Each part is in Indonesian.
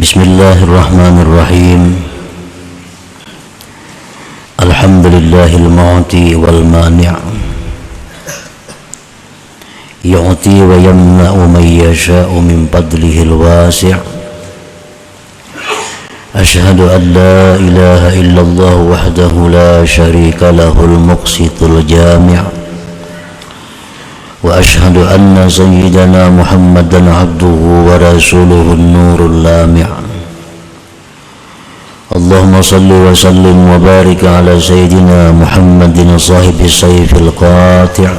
Bismillahirrahmanirrahim. Alhamdulillahil mu'ti wal mani', yu'ti wa yamna'u man yasha'u min fadlihil wasi'. Ashhadu an la ilaha illallah wahdahu la syarika lahul muqsitul jami'. Wa ashhadu anna sayyidana Muhammadan abduhu wa rasuluhu an-nurul lami'. Allahumma salli wa sallim wa barik ala sayyidina Muhammadin sahibi sayfil qati'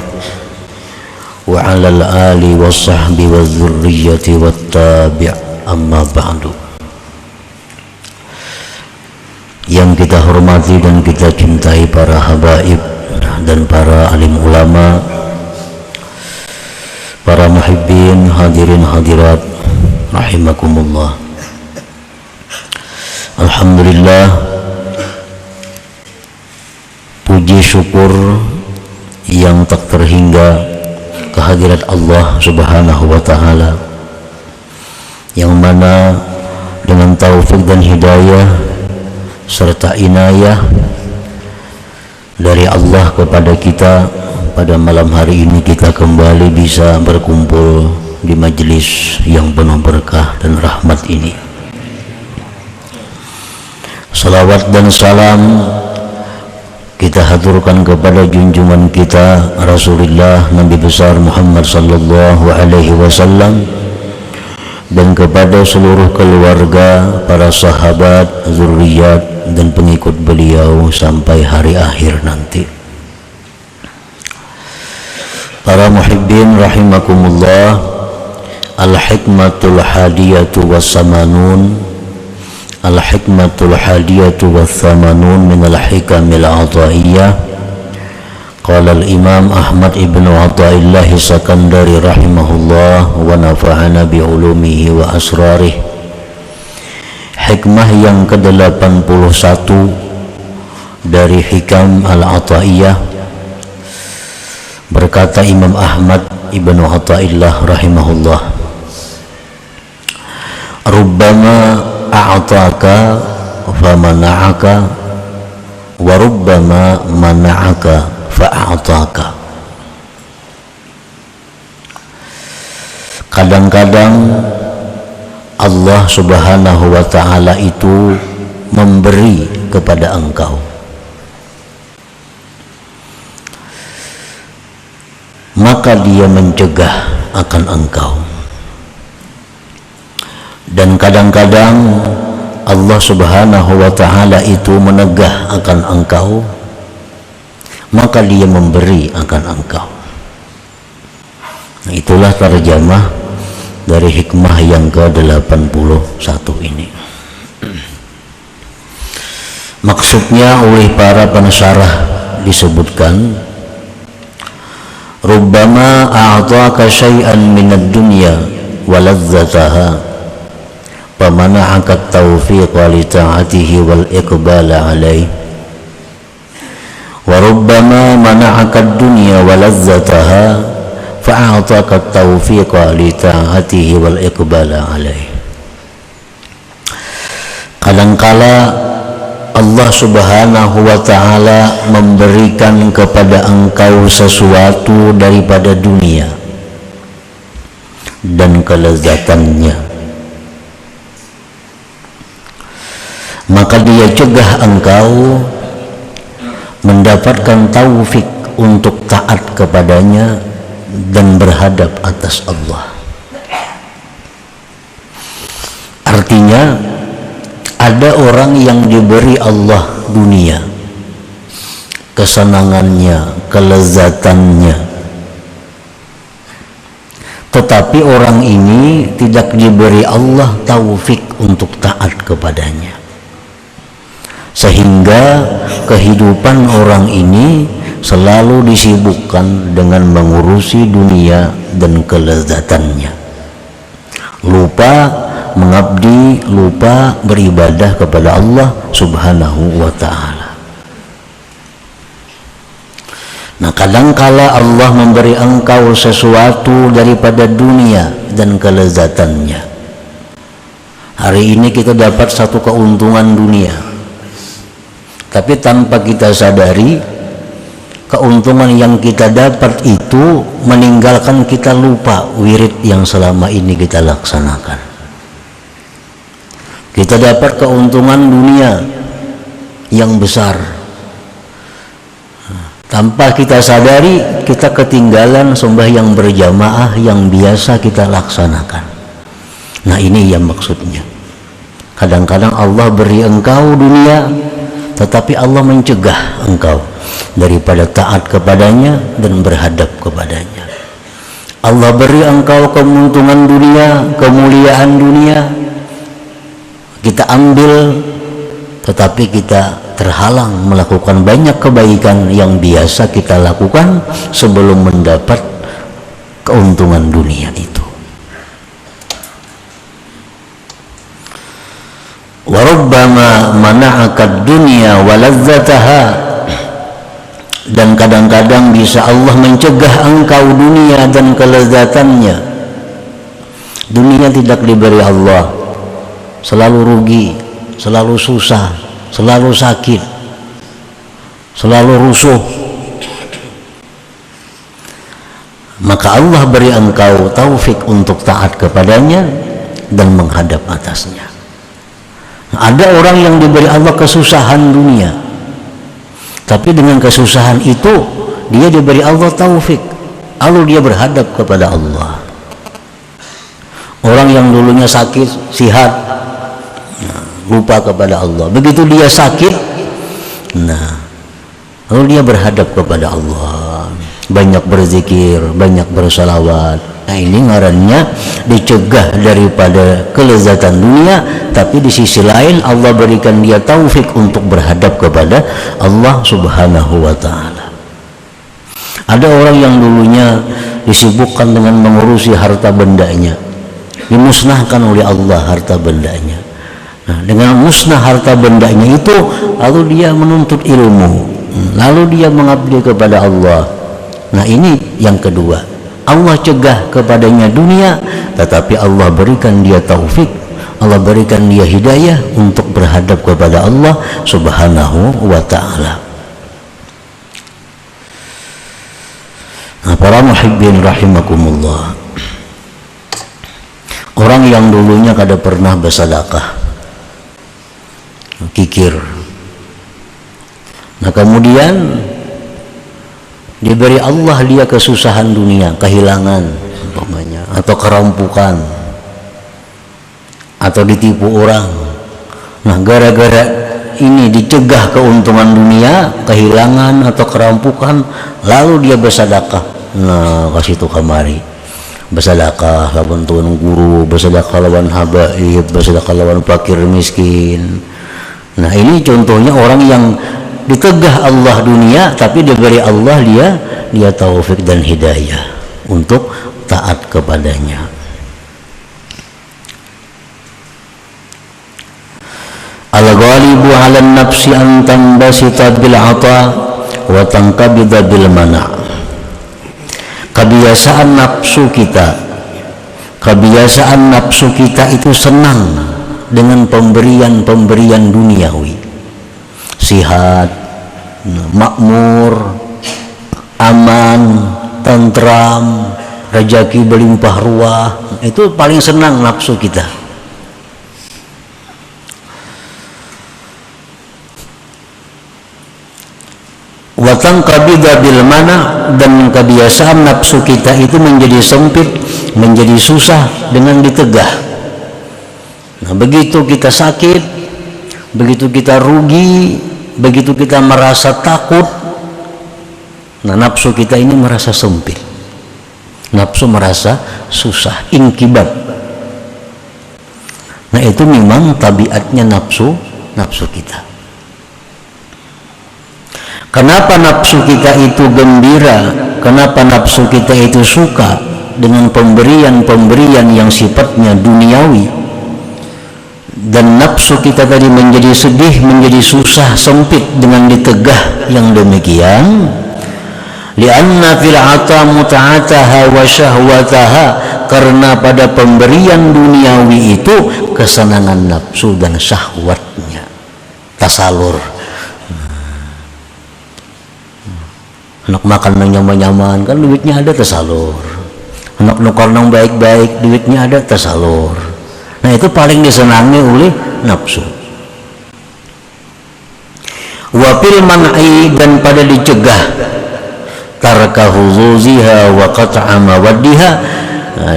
wa ala al-ali wa sahbi wa dhurriyyati wa tabi'. Amma ba'du. Yang kita hormati dan kita cintai para habaib dan para alim ulama, para muhibbin, hadirin hadirat rahimakumullah. Alhamdulillah, puji syukur yang tak terhingga kehadirat Allah Subhanahu wa taala, yang mana dengan taufik dan hidayah serta inayah dari Allah kepada kita, pada malam hari ini kita kembali bisa berkumpul di majelis yang penuh berkah dan rahmat ini. Salawat dan salam kita haturkan kepada junjungan kita Rasulullah Nabi besar Muhammad sallallahu alaihi wasallam, dan kepada seluruh keluarga, para sahabat, zuriat dan pengikut beliau sampai hari akhir nanti. Para muhibbin rahimakumullah, al-hikmatul hadiyatu was-samanun, al-hikmatul hadiyatu was-samanun min al-hikamil ataiyah. Qala al-imam Ahmad ibn Athaillah Sakandari rahimahullah wa nafa'ana bi ulumihi wa asrarih. Hikmah yang ke-81 dari hikam al-ataiyah, berkata Imam Ahmad ibn Athaillah rahimahullah, rubbama a'taka famana'aka wa rubbama mana'aka fa'ataka. Kadang-kadang Allah Subhanahu wa ta'ala itu memberi kepada engkau, maka dia mencegah akan engkau. Dan kadang-kadang Allah Subhanahu wa ta'ala itu menegah akan engkau, maka dia memberi akan engkau. Nah, itulah terjemah dari hikmah yang ke-81 ini. Maksudnya oleh para pensyarah disebutkan, rubbama a'taka syai'an minad dunya wa ladzataha famana'aka at-tawfiqa li ta'atihi wal iqbala 'alaihi, wa rubbama mana'aka ad-dunya wa ladzataha fa'ataka at-tawfiqa li ta'atihi wal iqbala 'alaihi. Kadangkala Allah Subhanahu wa ta'ala memberikan kepada engkau sesuatu daripada dunia dan kelezatannya, maka dia cegah engkau mendapatkan taufik untuk taat kepadanya dan berhadap atas Allah. Artinya, ada orang yang diberi Allah dunia, kesenangannya, kelezatannya, tetapi orang ini tidak diberi Allah taufik untuk taat kepadanya, sehingga kehidupan orang ini selalu disibukkan dengan mengurusi dunia dan kelezatannya, lupa mengabdi, lupa beribadah kepada Allah Subhanahu wa ta'ala. Nah, kadangkala Allah memberi engkau sesuatu daripada dunia dan kelezatannya, Hari ini kita dapat satu keuntungan dunia, tapi tanpa kita sadari keuntungan yang kita dapat itu meninggalkan kita lupa wirid yang selama ini kita laksanakan. Kita dapat keuntungan dunia yang besar, tanpa kita sadari kita ketinggalan sembahyang berjamaah yang biasa kita laksanakan. Nah, ini yang maksudnya. Kadang-kadang Allah beri engkau dunia, tetapi Allah mencegah engkau daripada taat kepadanya dan berhadap kepadanya. Allah beri engkau keuntungan dunia, kemuliaan dunia, kita ambil, tetapi kita terhalang melakukan banyak kebaikan yang biasa kita lakukan sebelum mendapat keuntungan dunia itu. Wa rubbama mana'aka dunya wa ladzataha, dan kadang-kadang bisa Allah mencegah engkau dunia dan kelezatannya. Dunia tidak diberi Allah, selalu rugi, selalu susah, selalu sakit, selalu rusuh. Maka Allah beri engkau taufik untuk taat kepadanya dan menghadap atasnya. Ada orang yang diberi Allah kesusahan dunia, tapi dengan kesusahan itu dia diberi Allah taufik, lalu dia berhadap kepada Allah. Orang yang dulunya sakit, sihat, lupa kepada Allah. Begitu dia sakit, lalu dia berhadap kepada Allah, banyak berzikir, banyak bersalawat. Nah, ini ngarannya dicegah daripada kelezatan dunia, tapi di sisi lain Allah berikan dia taufik untuk berhadap kepada Allah Subhanahu wa ta'ala. Ada orang yang dulunya disibukkan dengan mengurusi harta bendanya, dimusnahkan oleh Allah harta bendanya. Nah, dengan musnah harta bendanya itu, lalu dia menuntut ilmu, lalu dia mengabdi kepada Allah. Nah, ini yang kedua. Allah cegah kepadanya dunia, tetapi Allah berikan dia taufik, Allah berikan dia hidayah untuk berhadap kepada Allah Subhanahu wa ta'ala. Nah, para muhibbin rahimakumullah, orang yang dulunya kada pernah bersedekah, kikir, nah kemudian diberi Allah dia kesusahan dunia, kehilangan umpamanya, atau kerampukan, atau ditipu orang. Nah, gara-gara ini dicegah keuntungan dunia, kehilangan atau kerampukan, lalu dia bersedekah. Nah, kasih itu kamari, bersedekah lawan tuan guru, bersedekah lawan habaib, bersedekah lawan fakir miskin. Nah, ini contohnya orang yang ditegah Allah dunia, tapi diberi Allah dia taufik dan hidayah untuk taat kepadanya. Al-ghalibu 'ala an-nafsi an tanbasita bil 'ata wa tanqabida bil mana'. Kebiasaan nafsu kita itu senang dengan pemberian duniawi, sihat, makmur, aman, tentram, rezeki berlimpah ruah. Itu paling senang nafsu kita. Watang kabida bil mana, dan kebiasaan nafsu kita itu menjadi sempit, menjadi susah dengan ditegah. Nah, begitu kita sakit, begitu kita rugi, begitu kita merasa takut, nah nafsu kita ini merasa sempit, nafsu merasa susah, inkibab. Nah, itu memang tabiatnya nafsu kita. Kenapa nafsu kita itu gembira, kenapa nafsu kita itu suka dengan pemberian yang sifatnya duniawi, dan nafsu kita tadi menjadi sedih, menjadi susah, sempit dengan ditegah yang demikian? Lianna fil 'ata muta'ataha wa syahwataha, karena pada pemberian duniawi itu kesenangan nafsu dan syahwatnya tasalur. Anak makan nang nyaman-nyaman kan duitnya ada tasalur, anak nukar nang baik-baik duitnya ada tasalur. Nah itu paling disenangi oleh nafsu. Wafil man'i dan pada dicegah tarka huzuziha wa qat'a mawaddiha,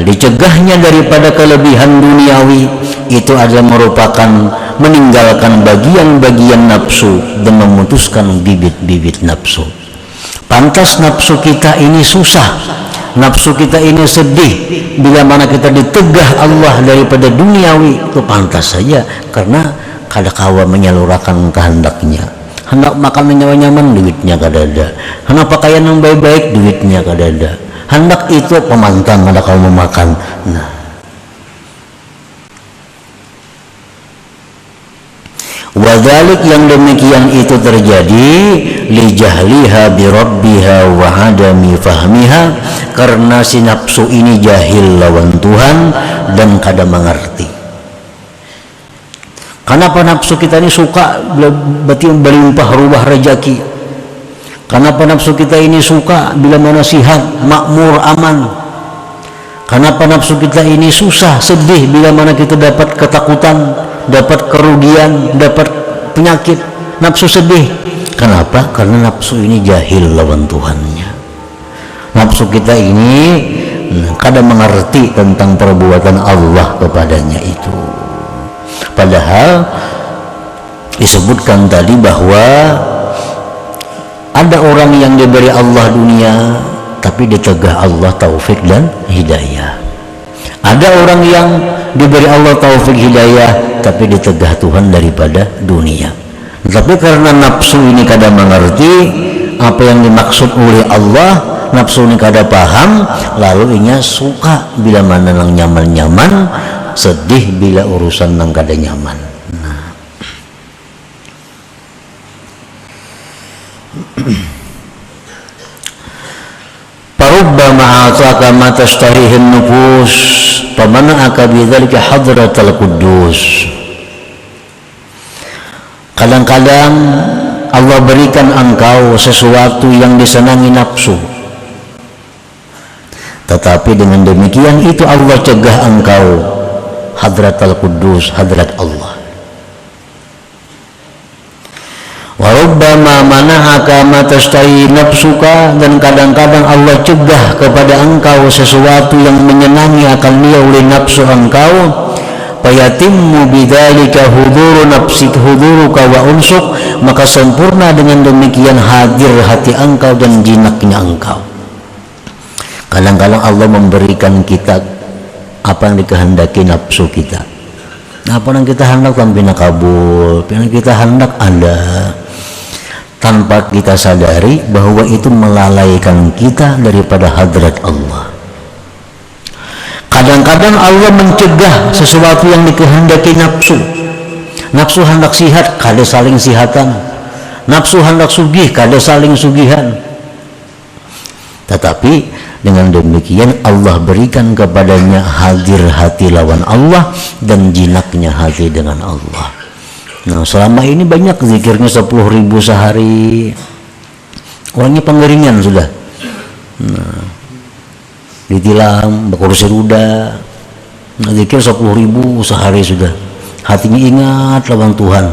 dicegahnya daripada kelebihan duniawi itu adalah merupakan meninggalkan bagian-bagian nafsu dan memutuskan bibit-bibit nafsu. Pantas nafsu kita ini susah, nafsu kita ini sedih bila mana kita ditegah Allah daripada duniawi, itu pantas saja karena kadakawa menyalurkan kehendaknya. Hendak makan nyaman-nyaman duitnya kadada, hendak pakaian yang baik-baik duitnya kadada, hendak itu pemantang ada kamu makan. Nah, wadalik yang demikian itu terjadi li jahliha bi rabbiha wa adami fahmiha, karena si nafsu ini jahil lawan Tuhan dan kada mengerti. Kenapa nafsu kita ini suka berarti berlimpah ruah rezeki? Kenapa nafsu kita ini suka bila mana sihat, makmur, aman? Kenapa nafsu kita ini susah, sedih bila mana kita dapat ketakutan, dapat kerugian, dapat penyakit? Nafsu sedih. Kenapa? Karena nafsu ini jahil lawan Tuhannya. Nafsu kita ini kadang mengerti tentang perbuatan Allah kepadanya itu. Padahal disebutkan tadi bahwa ada orang yang diberi Allah dunia tapi ditegah Allah taufik dan hidayah. Ada orang yang diberi Allah taufik hidayah tapi ditegah Tuhan daripada dunia. Tapi karena nafsu ini kada mengerti apa yang dimaksud oleh Allah, nafsu ini kada paham, lalu inya suka bila mana nang nyaman-nyaman, sedih bila urusan nang kada nyaman. Nah. Parubbama ataka ma tashtahihin nufus famana'aka bidzalika hadratal quddus. Kadang-kadang Allah berikan engkau sesuatu yang disenangi nafsu, tetapi dengan demikian itu Allah cegah engkau hadratal quddus, hadrat Allah. Wa rubbama mana'aka ma tashtahi nafsuka, dan kadang-kadang Allah cegah kepada engkau sesuatu yang menyenangi akan dia oleh nafsu engkau, fayatimmu bidzalika huduru nafsika huduruka wa unsuk, maka sempurna dengan demikian hadir hati engkau dan jinaknya engkau. Kadang-kadang Allah memberikan kita apa yang dikehendaki nafsu kita. Apa yang kita hendak tampina kabul, apa yang kita hendak ada, tanpa kita sadari bahwa itu melalaikan kita daripada hadrat Allah. Kadang-kadang Allah mencegah sesuatu yang dikehendaki nafsu. Nafsu hendak sihat, kada saling sihatan. Nafsu hendak sugih, kada saling sugihan. Tetapi dengan demikian Allah berikan kepadanya hadir hati lawan Allah dan jinaknya hati dengan Allah. Nah, selama ini banyak zikirnya 10.000 sehari, orangnya pengeringan sudah. Nah, ditilang, berkursi roda, nah, zikir 10.000 sehari sudah. Hatinya ingat lawan Tuhan.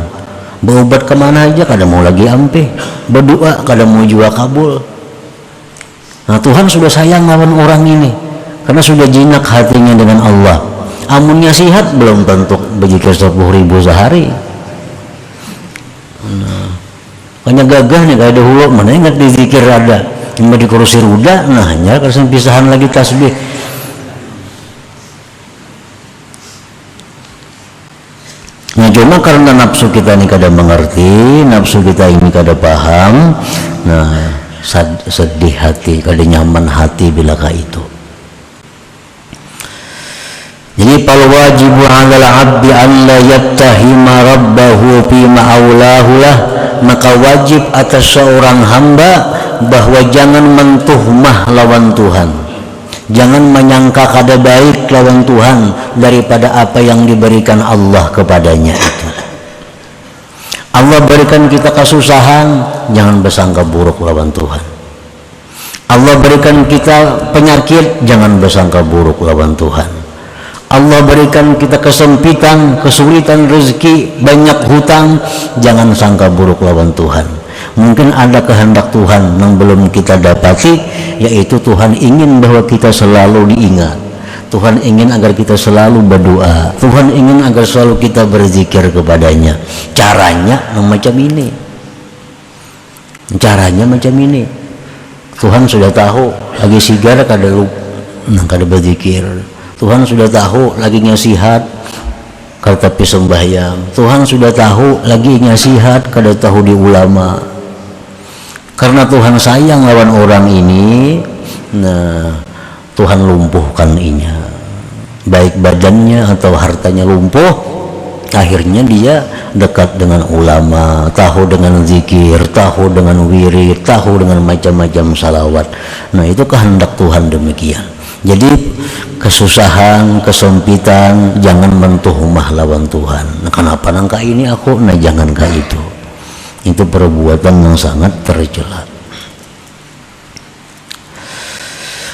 Berobat kemana aja kada mau lagi ampe, berdoa kada mau jua kabul. Nah, Tuhan sudah sayang lawan orang ini karena sudah jinak hatinya dengan Allah. Amunnya sihat belum tentu berzikir 10.000 sehari. Nah, banyak gagahnya kada ada hulu, mana ingat di zikir ada, cuma di kursi roda, nah hanya karena pisahan lagi tasbih. Nah, cuma karena nafsu kita ini kada mengerti, nafsu kita ini kada paham, nah sedih hati, kada nyaman hati bilakah itu. Jadi fal wajibu 'alal 'abdi an la yattahima rabbahu fi ma'aulahu lah, maka wajib atas seorang hamba bahwa jangan mentuhmah lawan Tuhan, jangan menyangka kada baik lawan Tuhan daripada apa yang diberikan Allah kepadanya itu. Allah berikan kita kesusahan, jangan bersangka buruk lawan Tuhan. Allah berikan kita penyakit, jangan bersangka buruk lawan Tuhan. Allah berikan kita kesempitan, kesulitan rezeki, banyak hutang, jangan sangka buruk lawan Tuhan. Mungkin ada kehendak Tuhan yang belum kita dapati, yaitu Tuhan ingin bahwa kita selalu diingat. Tuhan ingin agar kita selalu berdoa. Tuhan ingin agar selalu kita berzikir kepadanya. Caranya macam ini. Caranya macam ini. Tuhan sudah tahu lagi sigar kada berzikir. Tuhan sudah tahu lagi ngasihat kada tapi sembahyang. Tuhan sudah tahu lagi ngasihat kada tahu di ulama. Karena Tuhan sayang lawan orang ini, nah Tuhan lumpuhkan inya, baik badannya atau hartanya lumpuh. Akhirnya dia dekat dengan ulama, tahu dengan zikir, tahu dengan wirid, tahu dengan macam-macam salawat. Nah itu kehendak Tuhan demikian. Jadi kesusahan, kesempitan, jangan mentuhmah lawan Tuhan. Nah, kenapa nangka ini aku? Nah jangan kah itu. Itu perbuatan yang sangat tercela.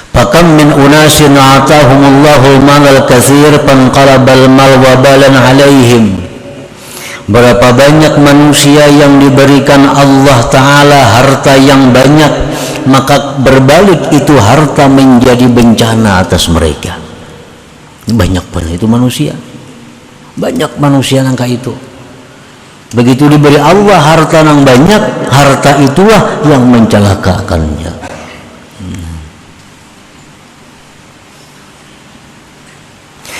Fakam min unasin atahumullahu al-mal katsir fanqalabal mal wabalan alaihim. Berapa banyak manusia yang diberikan Allah Ta'ala harta yang banyak, maka berbalik itu harta menjadi bencana atas mereka. Banyak pernah itu manusia, banyak manusia nangka itu. Begitu diberi Allah harta yang banyak, harta itulah yang mencelakakannya.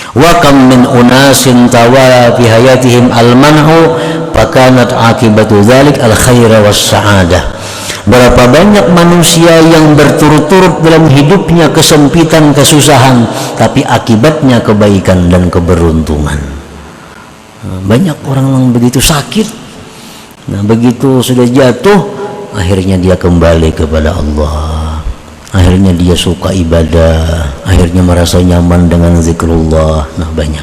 Wa kam min unasin tawala fi hayatihim al-man'u fakanat akibatu dzalik al-khaira was-sa'adah. Berapa banyak manusia yang berturut-turut dalam hidupnya kesempitan, kesusahan, tapi akibatnya kebaikan dan keberuntungan. Banyak orang yang begitu sakit, nah begitu sudah jatuh, akhirnya dia kembali kepada Allah. Akhirnya dia suka ibadah, akhirnya merasa nyaman dengan zikrullah. Nah banyak.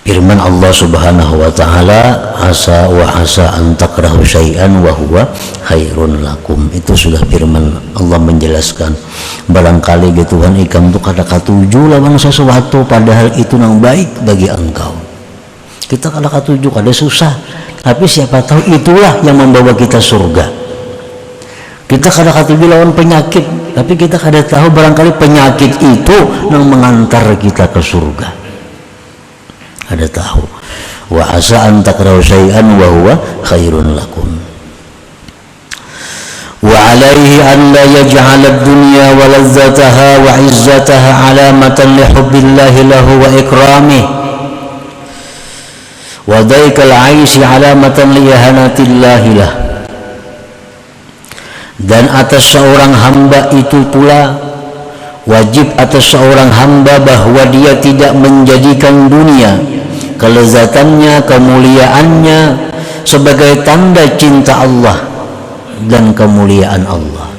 Firman Allah Subhanahu wa taala, asa wa asa an takrahu syai'an wa huwa khairun lakum. Itu sudah firman Allah menjelaskan, barangkali Tuhan ikam tu kada katuju lawan sesuatu padahal itu nang baik bagi engkau. Kita kada katuju, kada susah, tapi siapa tahu itulah yang membawa kita surga. Kita kada katuju lawan penyakit, tapi kita kada tahu barangkali penyakit itu yang mengantar kita ke surga. Ada tahu. Wa asa an takrahu syai'an wa huwa khairun lakum. Wa alaihi an la yaj'al ad-dunya wa lazzataha wa 'izzataha 'alamatan li hubbillahi lahu wa ikramih. Wa daikal 'aishi 'alamatan li ihanatillahi lah. Dan atas seorang hamba itu pula wajib atas seorang hamba bahwa dia tidak menjadikan dunia, kelezatannya, kemuliaannya sebagai tanda cinta Allah dan kemuliaan Allah,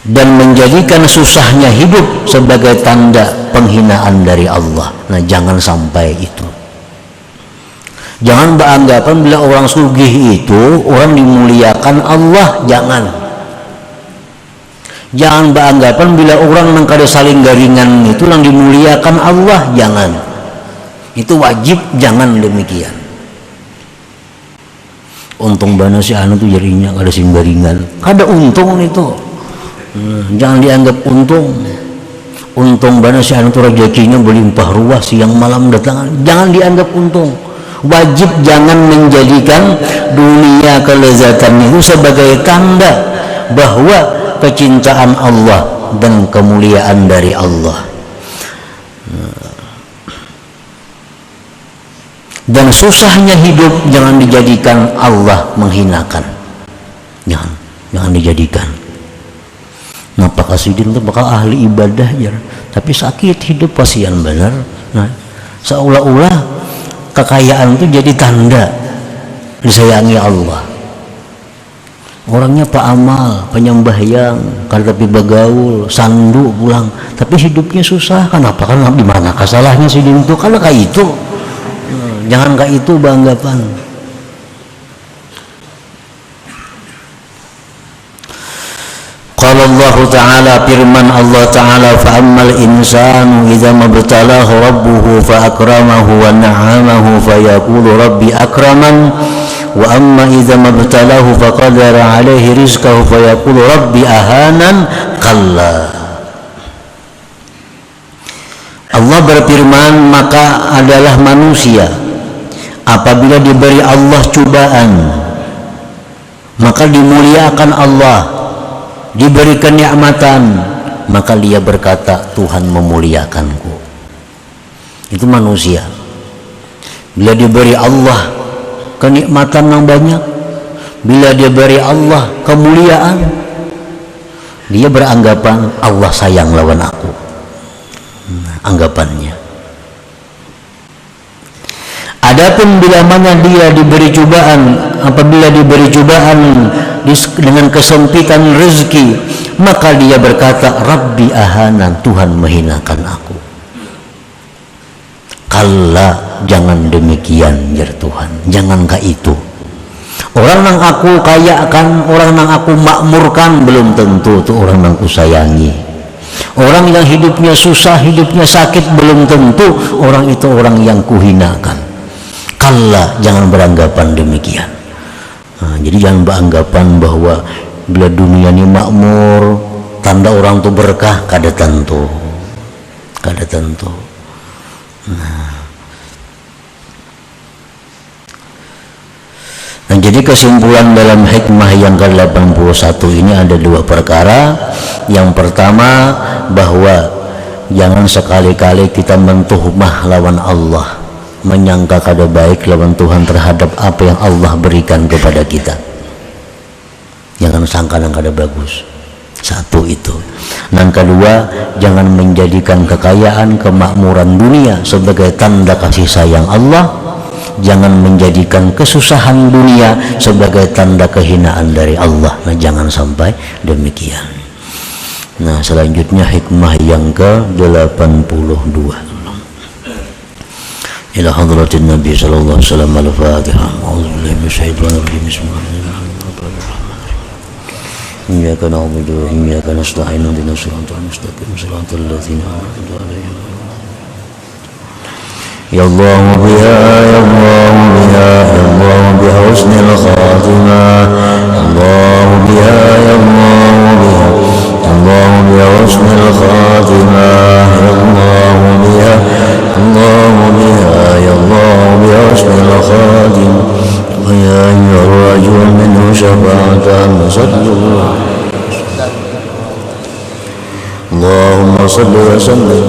dan menjadikan susahnya hidup sebagai tanda penghinaan dari Allah. Nah jangan sampai itu. Jangan beranggapan bila orang sugih itu orang dimuliakan Allah. Jangan beranggapan bila orang yang kada saling garingan itu yang dimuliakan Allah. Jangan. Itu wajib jangan demikian. Untung bana si anu tu jadinya kada saling garingan. Kada untung itu. Jangan dianggap untung. Untung bana si anu tu rezekinya berlimpah ruah siang malam datang. Jangan dianggap untung. Wajib jangan menjadikan dunia kelezatan itu sebagai tanda bahwa kecintaan Allah dan kemuliaan dari Allah. Dan susahnya hidup jangan dijadikan Allah menghinakan. Jangan dijadikan. Nah Pak Asidin itu bakal ahli ibadah ya, tapi sakit hidup pasian benar. Nah seolah-olah kekayaan itu jadi tanda disayangi Allah. Orangnya Pak Amal, penyembahyang, kan tapi bagaul, sandu pulang, tapi hidupnya susah. Kenapa? Karena di mana salahnya sih itu? Karena kayak itu. Jangan kayak itu beranggapan. Qala Allah Ta'ala, firman Allah Ta'ala, fa ammal insanu idza mabtalahu rabbuhu fa akramahu wa na'amahu fa yaqulu rabbi akraman wa amma idza mabtalahu faqadara alaihi rizqahu fa yaqulu rabbi ahanan. Kalla. Allah berfirman, maka adalah manusia apabila diberi Allah cobaan maka dimuliakan Allah, diberi kenikmatan maka dia berkata Tuhan memuliakanku. Itu manusia. Bila diberi Allah kenikmatan yang banyak, bila dia beri Allah kemuliaan, dia beranggapan Allah sayang lawan aku. Anggapannya. Adapun bila mana dia diberi cobaan, apabila diberi cobaan dengan kesempitan rezeki, maka dia berkata Rabbi ahanan, Tuhan menghinakan aku. Kalla, jangan demikian jar Tuhan, jangankah itu. Orang yang aku kayakan, orang yang aku makmurkan, belum tentu itu orang yang aku sayangi. Orang yang hidupnya susah, hidupnya sakit, belum tentu orang itu orang yang kuhinakan. Kalla, jangan beranggapan demikian. Jadi jangan beranggapan bahwa bila dunia ini makmur, tanda orang itu berkah, kada tentu. Nah, jadi kesimpulan dalam hikmah yang ke-81 ini ada dua perkara. Yang pertama, bahwa jangan sekali-kali kita mentuhmah lawan Allah, menyangka kada baik lawan Tuhan terhadap apa yang Allah berikan kepada kita. Jangan sangka yang kada bagus. Satu itu. Yang kedua, jangan menjadikan kekayaan, kemakmuran dunia sebagai tanda kasih sayang Allah. Jangan menjadikan kesusahan dunia sebagai tanda kehinaan dari Allah. Nah, jangan sampai demikian. Nah, selanjutnya hikmah yang ke-82. Ila hadratin Nabi sallallahu alaihi wasallam. Al-Fatihah. A'udzubillahi minasyaitonir rajim. Bismillahirrahmanirrahim. Iyyaka na'budu wa iyyaka nasta'in. Ihdinas siratal mustaqim. Siratal ladzina an'amta 'alaihim. Ya Allah biha, ya Allah biha, ya Allah biha husnul khatimah. Allah biha, ya Allah biha, Allah biha husnul khatimah. Ya Allah biha, Allah biha, ya Allah biha husnul khatimah. Wa ya ayyuhar rajul minhu syafa'atan sallallahu. Allahumma salli wa sallim